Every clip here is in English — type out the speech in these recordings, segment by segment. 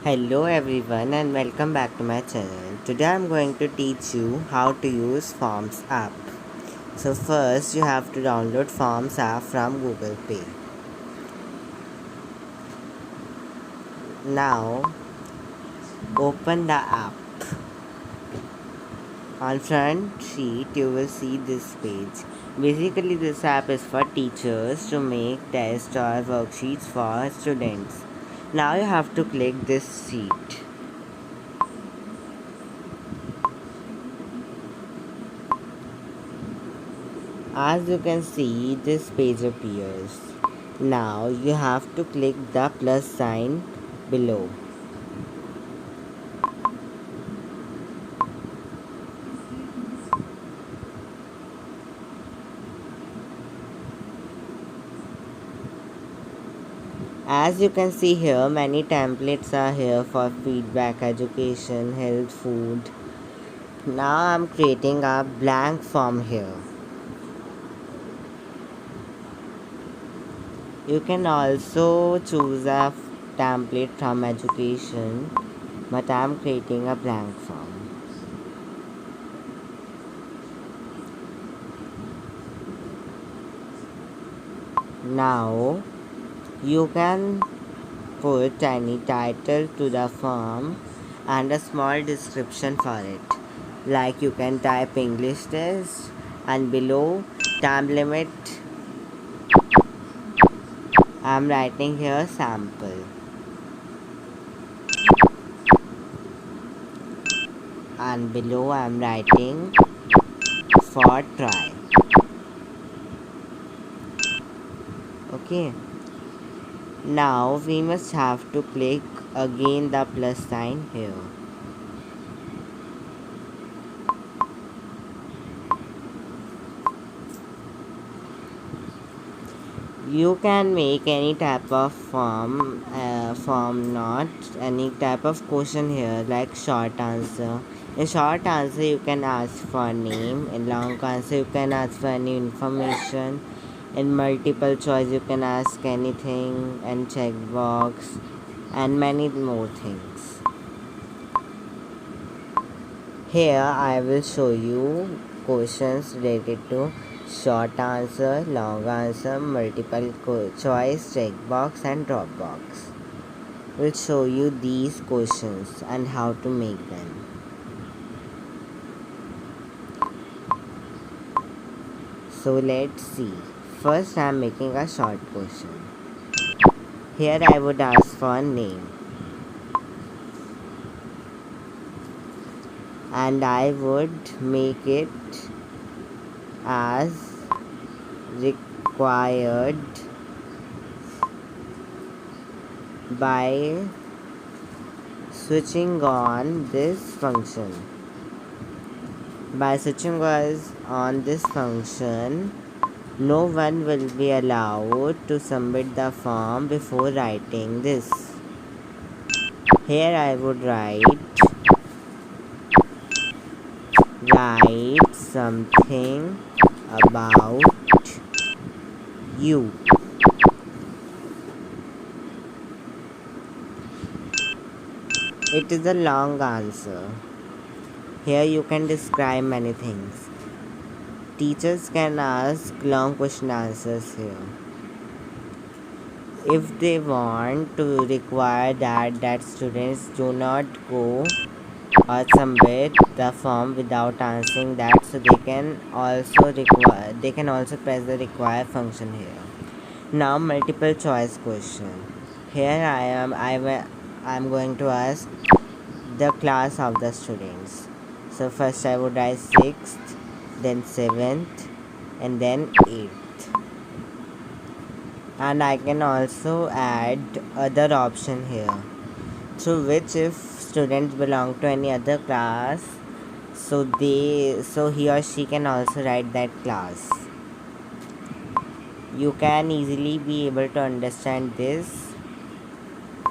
Hello everyone and welcome back to my channel. Today I'm going to teach you how to use Forms app. So first you have to download Forms app from Google Play. Now open the app. On front sheet you will see this page. Basically this app is for teachers to make tests or worksheets for students. Now you have to click this sheet. As you can see, this page appears. Now you have to click the plus sign below. As you can see here, many templates are here for feedback, education, health, food. Now I'm creating a blank form here. You can also choose a template from education, but I'm creating a blank form. Now you can put any title to the form and a small description for it. Like you can type English test and below time limit I'm writing here sample and below I'm writing for try. Okay. Now we must have to click again the plus sign here. You can make any type of form, not any type of question here, like short answer. In short answer, you can ask for name. In long answer, you can ask for any information. In multiple choice, you can ask anything and check box and many more things. Here, I will show you questions related to short answer, long answer, multiple choice, checkbox and drop box. We'll show you these questions and how to make them. So let's see. First I am making a short question. Here I would ask for name. And I would make it as required by switching on this function. By switching on this function, no one will be allowed to submit the form before writing this. Here I would write something about you. It is a long answer. Here you can describe many things. Teachers can ask long question answers here. If they want to require that students do not go or submit the form without answering that, so they can also press the require function here. Now multiple choice question. Here I'm going to ask the class of the students. So first I would write 6th, then 7th, and then 8th. And I can also add other option here, through which if students belong to any other class, so he or she can also write that class. You can easily be able to understand this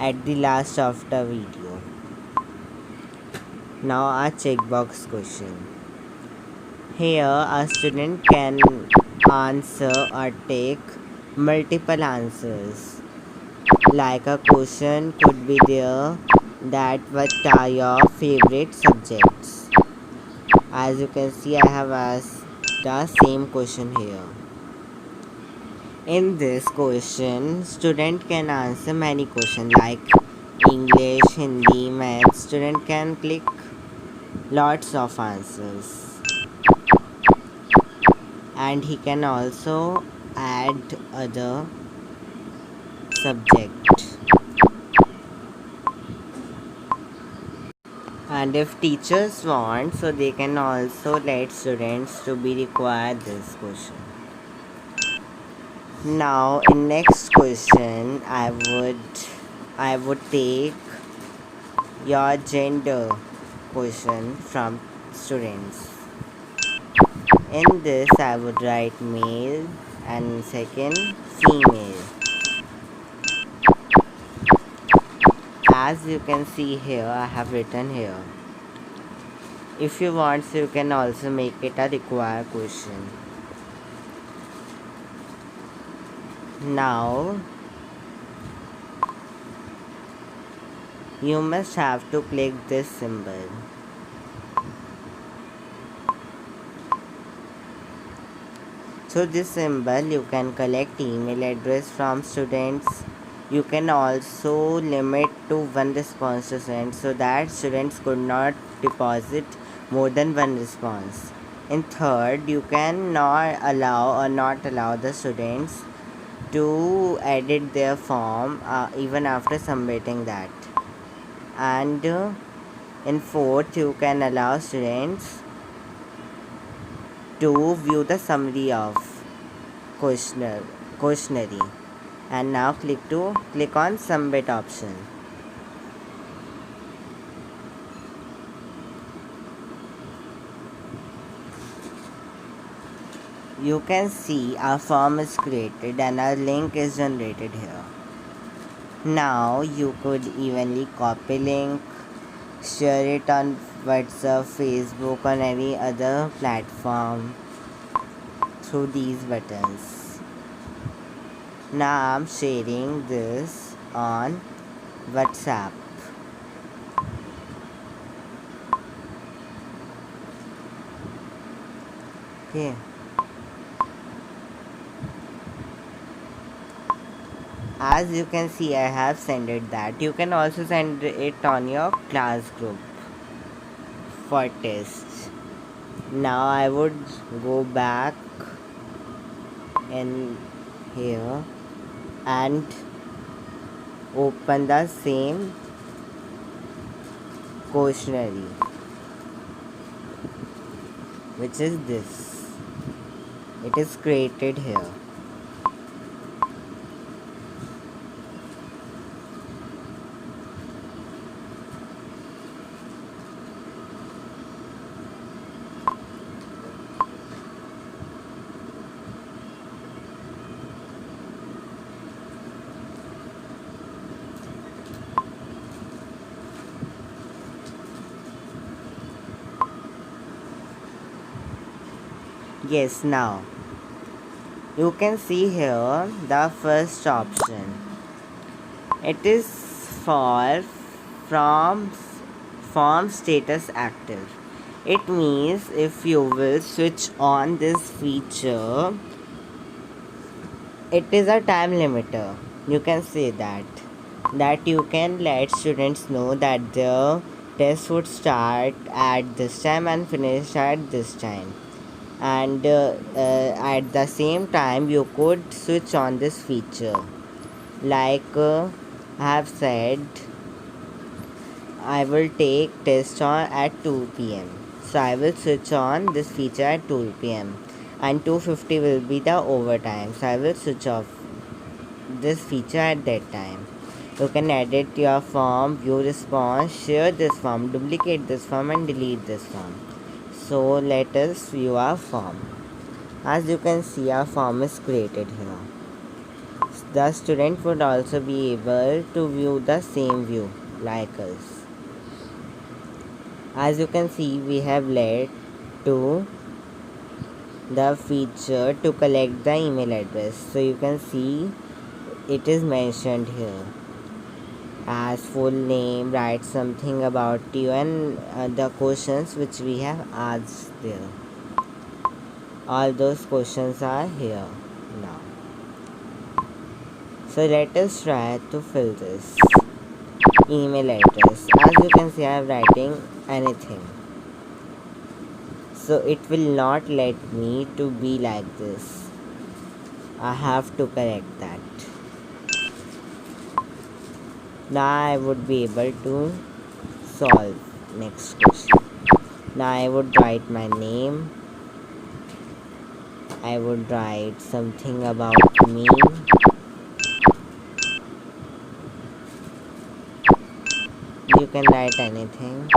at the last of the video. Now a checkbox question. Here a student can answer or take multiple answers. Like a question could be there that what are your favorite subjects. As you can see, I have asked the same question here. In this question, student can answer many questions like English, Hindi, Math. Student can click lots of answers, and he can also add other subject. And if teachers want, so they can also let students to be required this question. Now in next question, I would take your gender question from students. In this I would write male and second female. As you can see here, I have written here. If you want, so you can also make it a required question. Now you must have to click this symbol. Through this symbol, you can collect email address from students. You can also limit to one response to students so that students could not deposit more than one response. In third, you can not allow the students to edit their form even after submitting that. And in fourth, you can allow students to view the summary of questionnaire. And now click on submit option. You can see our form is created and our link is generated here. Now you could evenly copy link, share it on WhatsApp, Facebook, or any other platform through these buttons. Now I'm sharing this on WhatsApp. Okay. As you can see, I have sent it that. You can also send it on your class group for tests. Now I would go back in here and open the same questionnaire, which is this. It is created here. Yes, now you can see here the first option. It is for from form status active. It means if you will switch on this feature, it is a time limiter. You can say that you can let students know that their test would start at this time and finish at this time. And at the same time you could switch on this feature, like I have said I will take test on at 2 p.m. So I will switch on this feature at 2 p.m. and 2:50 will be the overtime, so I will switch off this feature at that time. You can edit your form, view response, share this form, duplicate this form, and delete this form. So let us view our form. As you can see, our form is created here. The student would also be able to view the same view like us. As you can see, we have led to the feature to collect the email address. So you can see it is mentioned here. as full name, write something about you, and the questions which we have asked there. All those questions are here now. So let us try to fill this. Email address. As you can see, I am writing anything. So it will not let me to be like this. I have to correct that. Now I would be able to solve next question. Now I would write my name. I would write something about me. You can write anything.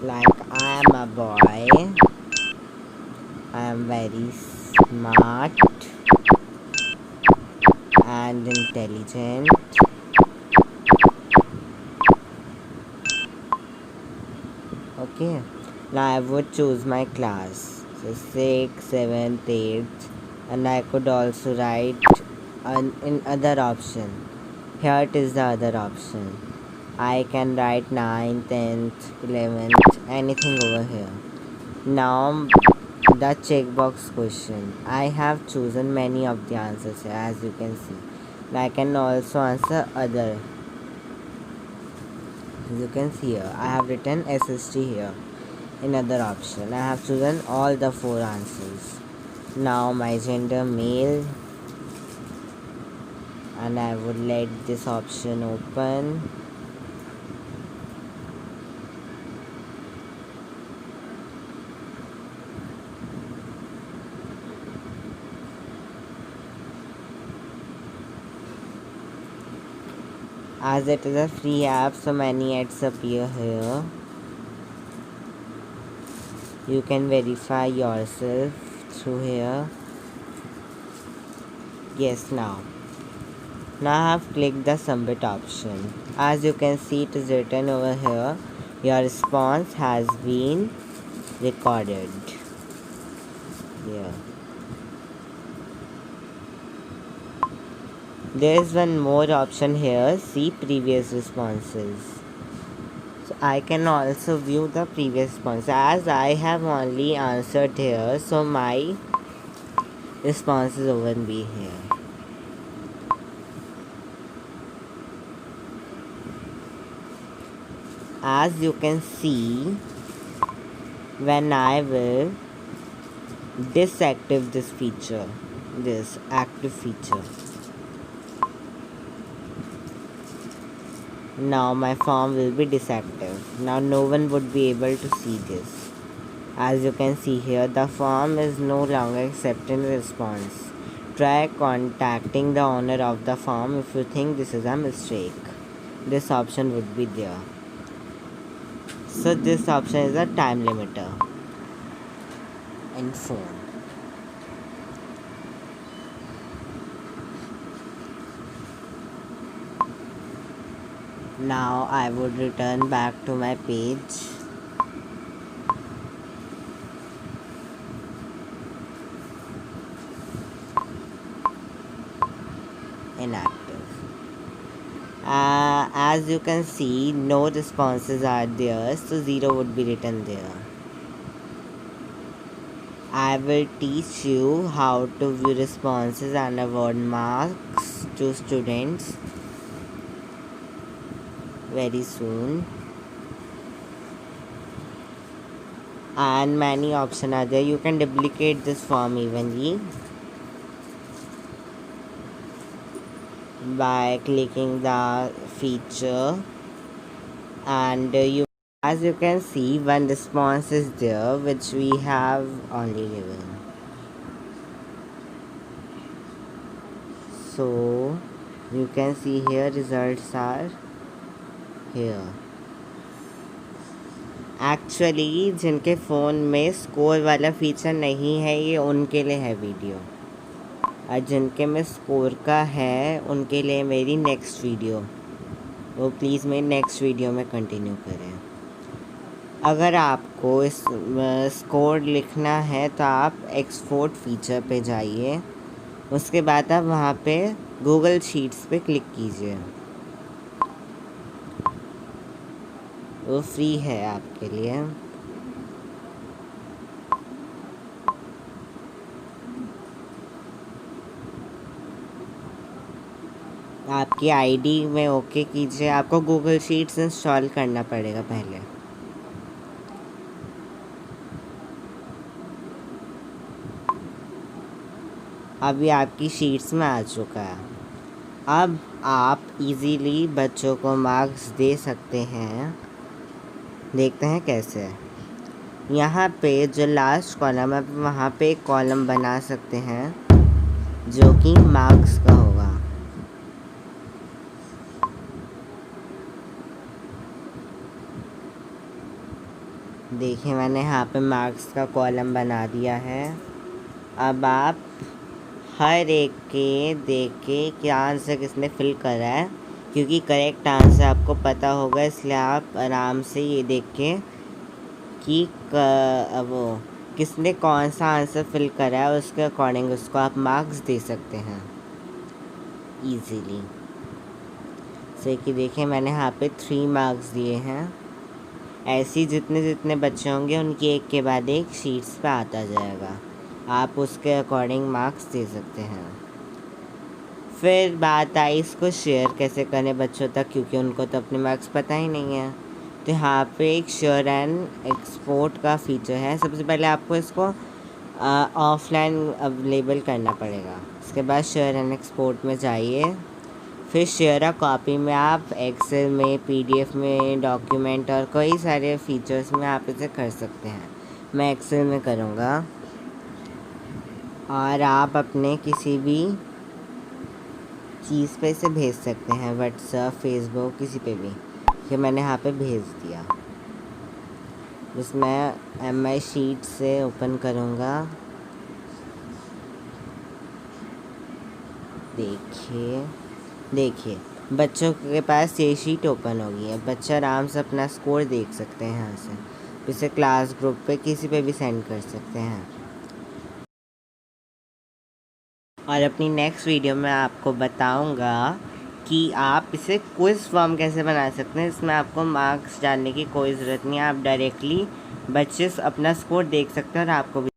Like, I am a boy. I am very smart and intelligent. Okay. Now I would choose my class. So 6th, 7th, 8th, and I could also write in other option. Here it is the other option. I can write 9th, 10th, 11th, anything over here. Now the checkbox question. I have chosen many of the answers here, as you can see. I can also answer other. As you can see here, I have written SST here. In other option, I have chosen all the 4 answers. Now my gender male, and I would let this option open. As it is a free app, so many ads appear here. You can verify yourself through here. Yes, now I have clicked the submit option. As you can see, it is written over here, your response has been recorded. Yeah. There is one more option here, see previous responses. So I can also view the previous response. As I have only answered here, so my responses will be here. As you can see, when I will disactive this feature, this active feature, now my form will be disactive. Now no one would be able to see this. As you can see here, the form is no longer accepting response. Try contacting the owner of the form if you think this is a mistake. This option would be there. So this option is a time limiter in phone. Now I would return back to my page. Inactive. As you can see, no responses are there, so 0 would be written there. I will teach you how to view responses and award marks to students very soon. And many options are there. You can duplicate this form evenly by clicking the feature, and as you can see, one response is there which we have only given. So you can see here results are here. Actually जिनके phone में score वाला feature नहीं है, ये उनके लिए है video, और जिनके में स्कोर का है उनके लिए मेरी नेक्स्ट वीडियो, वो प्लीज़ मेरी नेक्स्ट वीडियो में कंटिन्यू करें। अगर आपको इस स्कोर लिखना है तो आप एक्सपोर्ट फीचर पे जाइए, उसके बाद आप वहाँ पे गूगल शीट्स पे क्लिक कीजिए, वो फ्री है आपके लिए। आपकी आईडी में ओके कीजिए, आपको गूगल शीट्स इंस्टॉल करना पड़ेगा पहले। अभी आपकी शीट्स में आ चुका है। अब आप इजीली बच्चों को मार्क्स दे सकते हैं। देखते हैं कैसे। यहाँ पे जो लास्ट कॉलम है वहाँ पे एक कॉलम बना सकते हैं जो कि मार्क्स का होगा। देखिए मैंने यहाँ पे मार्क्स का कॉलम बना दिया है। अब आप हर एक के देख के क्या आंसर किसने फिल करा है, क्योंकि करेक्ट आंसर आपको पता होगा, इसलिए आप आराम से ये देख के कि वो किसने कौन सा आंसर फिल करा है उसके अकॉर्डिंग उसको आप मार्क्स दे सकते हैं इजीली। जैसे कि देखिए मैंने यहाँ पे 3 मार्क्स दिए हैं। ऐसे ही जितने जितने बच्चे होंगे उनकी एक के बाद एक शीट्स पे आता जाएगा, आप उसके अकॉर्डिंग मार्क्स दे सकते हैं। फिर बात आई इसको शेयर कैसे करें बच्चों तक, क्योंकि उनको तो अपने मार्क्स पता ही नहीं है। तो यहाँ पे एक शेयर एंड एक्सपोर्ट का फीचर है। सबसे पहले आपको इसको ऑफलाइन अवेलेबल करना पड़ेगा। इसके बाद शेयर एंड एक्सपोर्ट में जाइए, फिर शेयर अ कॉपी में आप एक्सेल में, पीडीएफ में, डॉक्यूमेंट और कई सारे फीचर्स में आप इसे कर सकते हैं। मैं एक्सेल में करूँगा और आप अपने किसी भी चीज़ पे इसे भेज सकते हैं, व्हाट्सएप, फेसबुक, किसी पे भी। ये मैंने यहाँ पे भेज दिया। जिसमें एमआई शीट से ओपन करूँगा। देखिए बच्चों के पास ये शीट ओपन होगी है। बच्चे आराम से अपना स्कोर देख सकते हैं यहाँ से। इसे क्लास ग्रुप पे किसी पे भी सेंड कर सकते हैं। और अपनी नेक्स्ट वीडियो में आपको बताऊंगा कि आप इसे क्विज़ फॉर्म कैसे बना सकते हैं। इसमें आपको मार्क्स डालने की कोई ज़रूरत नहीं है, आप डायरेक्टली बच्चे अपना स्कोर देख सकते हैं और आपको भी